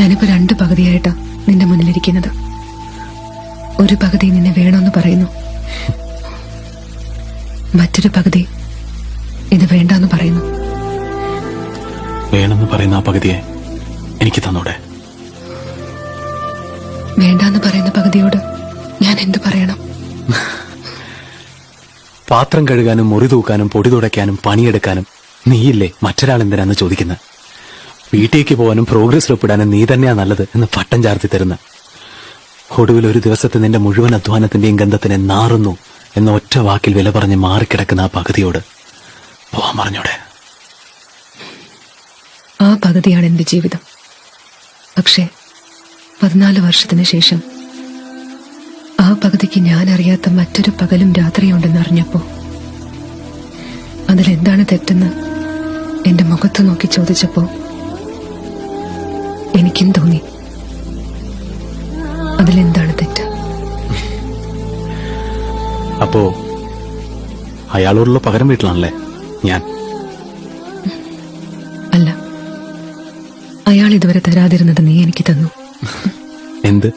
ഞാനിപ്പോ 2 പകുതിയായിട്ടാ നിന്റെ മുന്നിലിരിക്കുന്നത്. ഒരു പകുതി നിന്നെ വേണമെന്ന് പറയുന്നു, മറ്റൊരു പകുതി ഇത് വേണ്ടെന്ന് പറയുന്നു. വേണമെന്ന് പറയുന്ന ആ പകുതിയെ എനിക്ക് തന്നൂടെ? വേണ്ടാന്ന് പറയുന്ന പകുതിയോട് ഞാൻ എന്തു പറയണം? പാത്രം കഴുകാനും മുറി തൂക്കാനും പൊടി തുടയ്ക്കാനും പണിയെടുക്കാനും നീയില്ലേ മറ്റൊരാൾ എന്തിനാന്ന് ചോദിക്കുന്നത്. വീട്ടിലേക്ക് പോകാനും പ്രോഗ്രസ് ഒപ്പിടാനും നീ തന്നെയാ നല്ലത് എന്ന് പട്ടം ചാർത്തി തരുന്ന. ഒടുവിൽ ഒരു ദിവസത്തെ നിന്റെ മുഴുവൻ അധ്വാനത്തിന്റെയും ഗന്ധത്തിനെ നാറുന്നു എന്ന ഒറ്റ വാക്കിൽ വില പറഞ്ഞ് മാറിക്കിടക്കുന്ന ആ പകുതിയോട് പോവാൻ പറഞ്ഞൂടെ? ആ പകുതിയാണ് എന്റെ ജീവിതം. പക്ഷേ 14 വർഷത്തിന് ശേഷം ആ പകുതിക്ക് ഞാൻ അറിയാത്ത മറ്റൊരു പകലും രാത്രിയുണ്ടെന്ന് അറിഞ്ഞപ്പോ അതിലെന്താണ് തെറ്റെന്ന് എന്റെ മുഖത്ത് നോക്കി ചോദിച്ചപ്പോ എനിക്കും തോന്നി അതിലെന്താണ് തെറ്റ്. അപ്പോ അയാളോടുള്ള പകരം വീട്ടിലാണല്ലേ ഞാൻ? അല്ല, അയാൾ ഇതുവരെ തരാതിരുന്നത് നീ എനിക്ക് തന്നു. എന്ത്?